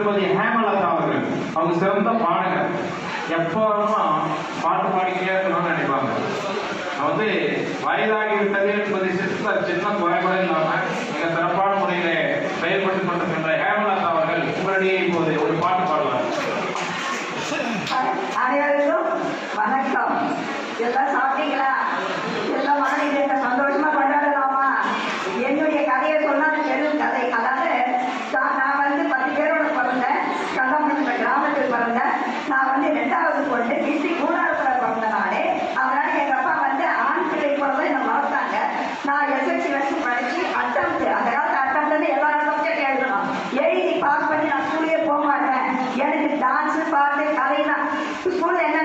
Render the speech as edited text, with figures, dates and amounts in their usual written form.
திருமதி ஹேமலதா அவர்கள், அவங்க சிறந்த பாடகர். எப்போதும் பாட்டு பாடிக்கிட்டே இருக்கணும்னு நினைப்பாங்க. வந்து வயதாகி விட்டது என்பது சின்ன குறைபாடு இல்லாமல் மிக சிறப்பான முறையிலே செயல்பட்டுக் கொண்டிருக்கின்ற ஹேமலதா அவர்கள் உங்களிடையே இப்போது ஒரு பாட்டு பாடலாம். அனைவருக்கும் வணக்கம். எல்லாம் சாப்பிட்டீங்களா? எல்லாம் வாங்கிட்டு சந்தோஷமா கொண்டாடலாமா? என்னுடைய கதையை சொன்னால் பெரும் கதை. அதாவது நான் வந்து 10 பேரோட பிறந்தேன். கந்தம்புள்ள கிராமத்தில் பிறந்தேன். நான் வந்து 2வது பொண்ணு. டிஸ்ட்ரிக்ட் கூடாரத்தில் பிறந்த நானே. அதனால எங்க அப்பா வந்து ஆண் பிள்ளை பிறந்த என்னை வளர்த்தாங்க. நான் எஸ்எஸ்சி வச்சு படிச்சு அட்டம்ப்ட், அந்த காலத்து அட்டம்ப்ட்லேருந்து எல்லா சப்ஜெக்ட் எழுதணும். எழுதி பாஸ் பண்ணி நான் ஸ்கூலே போக மாட்டேன். எனக்கு டான்ஸு பாட்டு கலைனா ஸ்கூல்ல என்ன